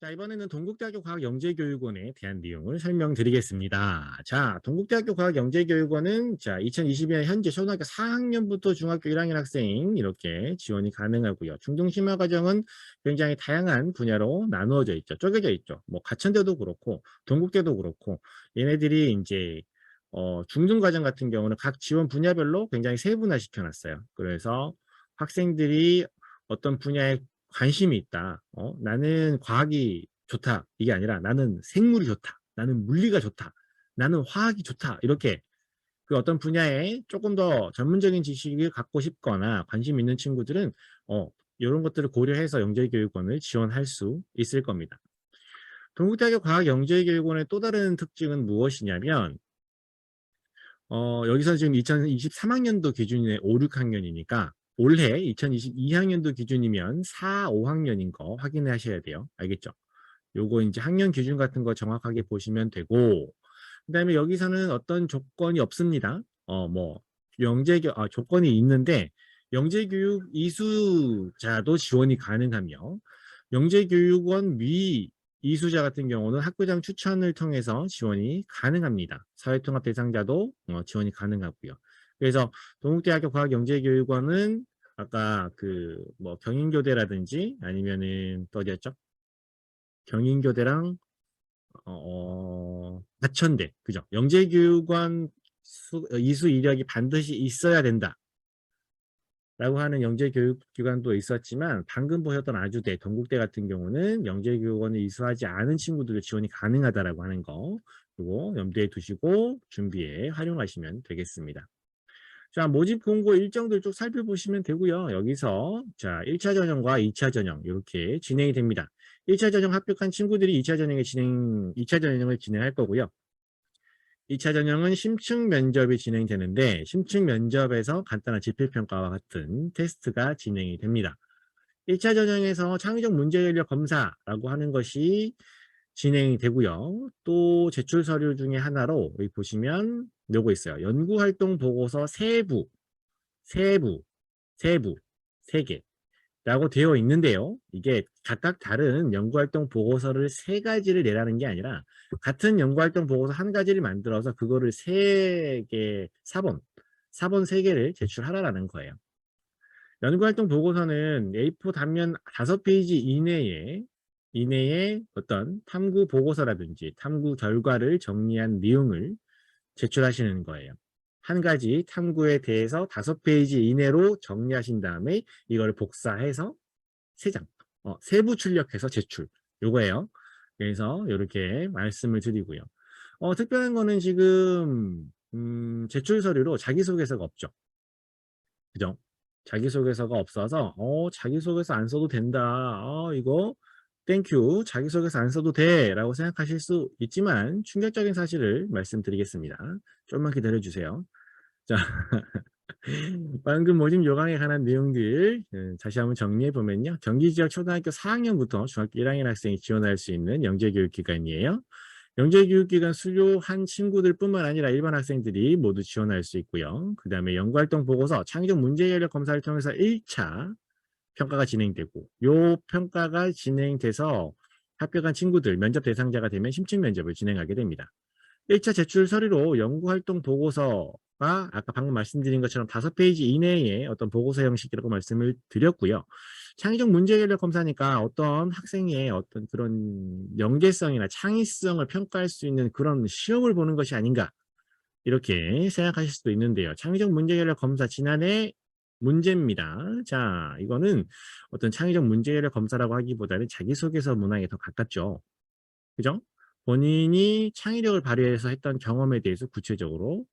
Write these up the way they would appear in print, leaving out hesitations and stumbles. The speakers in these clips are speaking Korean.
자, 이번에는 동국대학교 과학영재교육원에 대한 내용을 설명드리겠습니다. 자, 동국대학교 과학영재교육원은 자, 2022년 현재 초등학교 4학년부터 중학교 1학년 학생 이렇게 지원이 가능하고요. 중등심화 과정은 굉장히 다양한 분야로 나누어져 있죠. 쪼개져 있죠. 뭐 가천대도 그렇고 동국대도 그렇고 얘네들이 이제 중등 과정 같은 경우는 각 지원 분야별로 굉장히 세분화 시켜놨어요. 그래서 학생들이 어떤 분야에 관심이 있다. 나는 과학이 좋다. 이게 아니라 나는 생물이 좋다. 나는 물리가 좋다. 나는 화학이 좋다. 이렇게 그 어떤 분야에 조금 더 전문적인 지식을 갖고 싶거나 관심 있는 친구들은 이런 것들을 고려해서 영재교육원을 지원할 수 있을 겁니다. 동국대학교 과학영재교육원의 또 다른 특징은 무엇이냐면 여기서 지금 2023학년도 기준이 5, 6학년이니까 올해 2022학년도 기준이면 4, 5학년인 거 확인을 하셔야 돼요. 알겠죠? 요거 이제 학년 기준 같은 거 정확하게 보시면 되고, 그다음에 여기서는 어떤 조건이 없습니다. 뭐 조건이 있는데 영재교육 이수자도 지원이 가능하며 영재교육원 미 이수자 같은 경우는 학교장 추천을 통해서 지원이 가능합니다. 사회통합 대상자도 지원이 가능하고요. 그래서 동국대학교 과학영재교육원은 아까 그 뭐 경인교대라든지 아니면은 또 어디였죠? 경인교대랑 가천대 그죠? 영재교육원 이수 이력이 반드시 있어야 된다. 라고 하는 영재교육기관도 있었지만 방금 보셨던 아주대, 동국대 같은 경우는 영재교육원을 이수하지 않은 친구들도 지원이 가능하다라고 하는 거 그리고 염두에 두시고 준비에 활용하시면 되겠습니다. 자, 모집 공고 일정들 쭉 살펴보시면 되고요. 여기서 자 1차 전형과 2차 전형 이렇게 진행이 됩니다. 1차 전형 합격한 친구들이 2차 전형을 진행할 거고요. 2차 전형은 심층 면접이 진행되는데 심층 면접에서 간단한 지필평가와 같은 테스트가 진행이 됩니다. 1차 전형에서 창의적 문제해결력 검사라고 하는 것이 진행이 되고요. 또 제출 서류 중에 하나로 여기 보시면 요거 있어요. 연구활동 보고서 세부, 세 개. 라고 되어 있는데요. 이게 각각 다른 연구활동 보고서를 세 가지를 내라는 게 아니라 같은 연구활동 보고서 한 가지를 만들어서 그거를 세 개, 사본 세 개를 제출하라는 거예요. 연구활동 보고서는 A4 단면 5페이지 이내에 어떤 탐구 보고서라든지 탐구 결과를 정리한 내용을 제출하시는 거예요. 한 가지 탐구에 대해서 5페이지 이내로 정리하신 다음에 이걸 복사해서 3장, 세부 출력해서 제출. 요거예요. 그래서 이렇게 말씀을 드리고요. 특별한 거는 지금 제출 서류로 자기소개서가 없죠. 그죠? 자기소개서가 없어서 자기소개서 안 써도 된다. 이거 땡큐. 자기소개서 안 써도 돼. 라고 생각하실 수 있지만 충격적인 사실을 말씀드리겠습니다. 좀만 기다려주세요. 자, 방금 모집 요강에 관한 내용들 다시 한번 정리해 보면요. 경기 지역 초등학교 4학년부터 중학교 1학년 학생이 지원할 수 있는 영재교육기관이에요. 영재교육기관 수료한 친구들뿐만 아니라 일반 학생들이 모두 지원할 수 있고요. 그 다음에 연구활동 보고서 창의적 문제해결력 검사를 통해서 1차 평가가 진행되고 요 평가가 진행돼서 합격한 친구들 면접 대상자가 되면 심층 면접을 진행하게 됩니다. 1차 제출 서류로 연구활동 보고서가 아까 방금 말씀드린 것처럼 5페이지 이내의 어떤 보고서 형식이라고 말씀을 드렸고요. 창의적 문제해결력 검사니까 어떤 학생의 어떤 그런 연계성이나 창의성을 평가할 수 있는 그런 시험을 보는 것이 아닌가 이렇게 생각하실 수도 있는데요. 창의적 문제해결력 검사 지난해 문제입니다. 자, 이거는 어떤 창의적 문제해결력 검사라고 하기보다는 자기소개서 문항에 더 가깝죠. 그죠? 본인이 창의력을 발휘해서 했던 경험에 대해서 구체적으로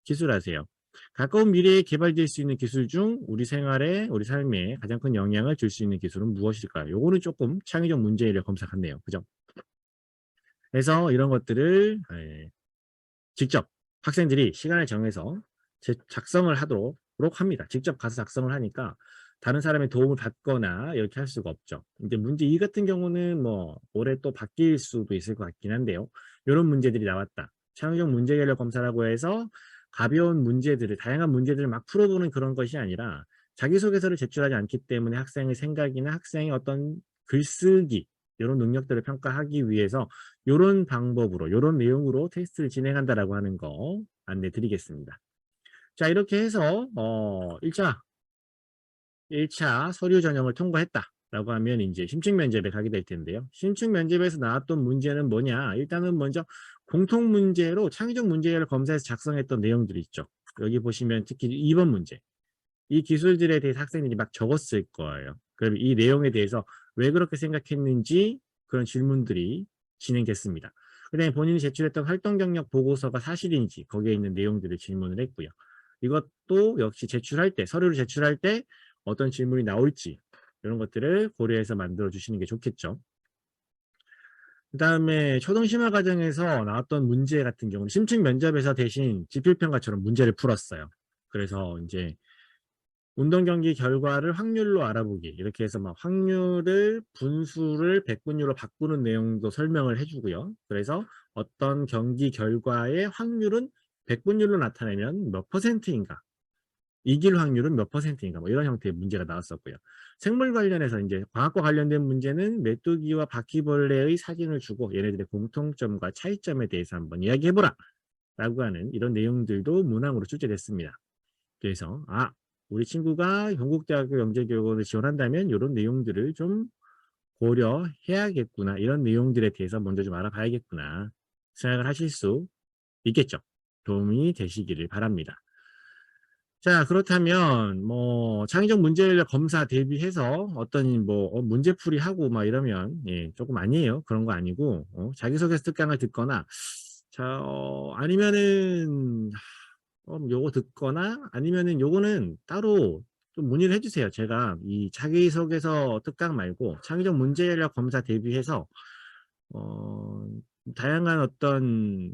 기술하세요. 가까운 미래에 개발될 수 있는 기술 중 우리 생활에, 우리 삶에 가장 큰 영향을 줄 수 있는 기술은 무엇일까요? 요거는 조금 창의적 문제를 검사 같네요. 그죠? 그래서 이런 것들을 직접 학생들이 시간을 정해서 작성을 하도록 합니다. 직접 가서 작성을 하니까 다른 사람의 도움을 받거나 이렇게 할 수가 없죠. 이제 문제 2 같은 경우는 뭐 올해 또 바뀔 수도 있을 것 같긴 한데요. 이런 문제들이 나왔다. 창의적 문제 해결력 검사라고 해서 가벼운 문제들을 다양한 문제들을 막 풀어보는 그런 것이 아니라 자기소개서를 제출하지 않기 때문에 학생의 생각이나 학생의 어떤 글쓰기 이런 능력들을 평가하기 위해서 요런 방법으로 요런 내용으로 테스트를 진행한다라고 하는 거 안내 드리겠습니다. 자, 이렇게 해서 1차 서류 전형을 통과했다라고 하면 이제 심층 면접에 가게 될 텐데요. 심층 면접에서 나왔던 문제는 뭐냐? 일단은 먼저 공통 문제로 창의적 문제를 검사해서 작성했던 내용들이 있죠. 여기 보시면 특히 2번 문제. 이 기술들에 대해서 학생들이 막 적었을 거예요. 그럼 이 내용에 대해서 왜 그렇게 생각했는지 그런 질문들이 진행됐습니다. 그다음에 본인이 제출했던 활동 경력 보고서가 사실인지 거기에 있는 내용들을 질문을 했고요. 이것도 역시 제출할 때, 서류를 제출할 때 어떤 질문이 나올지 이런 것들을 고려해서 만들어 주시는 게 좋겠죠. 그다음에 초등심화 과정에서 나왔던 문제 같은 경우는 심층 면접에서 대신 지필평가처럼 문제를 풀었어요. 그래서 이제 운동 경기 결과를 확률로 알아보기 이렇게 해서 막 확률을 분수를 백분율로 바꾸는 내용도 설명을 해주고요. 그래서 어떤 경기 결과의 확률은 백분율로 나타내면 몇 퍼센트인가, 이길 확률은 몇 퍼센트인가, 뭐 이런 형태의 문제가 나왔었고요. 생물 관련해서 이제 과학과 관련된 문제는 메뚜기와 바퀴벌레의 사진을 주고 얘네들의 공통점과 차이점에 대해서 한번 이야기해보라 라고 하는 이런 내용들도 문항으로 출제됐습니다. 그래서 우리 친구가 경북대학교 영재교육원을 지원한다면 이런 내용들을 좀 고려해야겠구나, 이런 내용들에 대해서 먼저 좀 알아봐야겠구나 생각을 하실 수 있겠죠. 도움이 되시기를 바랍니다. 자, 그렇다면 뭐 창의적 문제인력 검사 대비해서 어떤 뭐 문제풀이 하고 막 이러면 조금 아니에요. 그런 거 아니고 자기소개서 특강을 듣거나 아니면은 요거 듣거나 아니면은 요거는 따로 좀 문의를 해주세요. 제가 이 자기소개서 특강 말고 창의적 문제인력 검사 대비해서 어, 다양한 어떤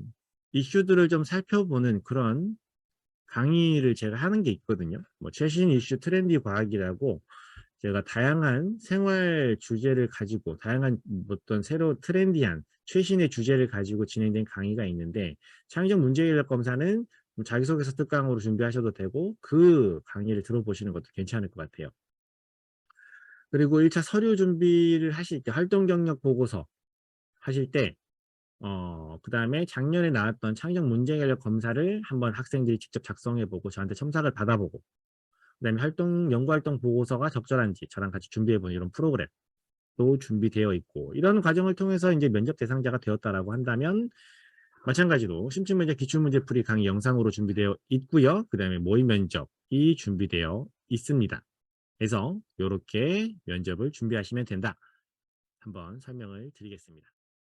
이슈들을 좀 살펴보는 그런 강의를 제가 하는 게 있거든요. 뭐 최신 이슈 트렌디 과학이라고 제가 다양한 생활 주제를 가지고 다양한 어떤 새로 트렌디한 최신의 주제를 가지고 진행된 강의가 있는데, 창의적 문제인력 검사는 자기소개서 특강으로 준비하셔도 되고 그 강의를 들어보시는 것도 괜찮을 것 같아요. 그리고 1차 서류 준비를 하실 때 활동 경력 보고서 하실 때 그다음에 작년에 나왔던 창의적 문제인력 검사를 한번 학생들이 직접 작성해보고 저한테 첨삭을 받아보고, 그다음에 연구활동 보고서가 적절한지 저랑 같이 준비해보는 이런 프로그램도 준비되어 있고, 이런 과정을 통해서 이제 면접 대상자가 되었다라고 한다면 마찬가지로 심층 면접 기출문제풀이 강의 영상으로 준비되어 있고요. 그다음에 모의 면접이 준비되어 있습니다. 그래서 이렇게 면접을 준비하시면 된다. 한번 설명을 드리겠습니다.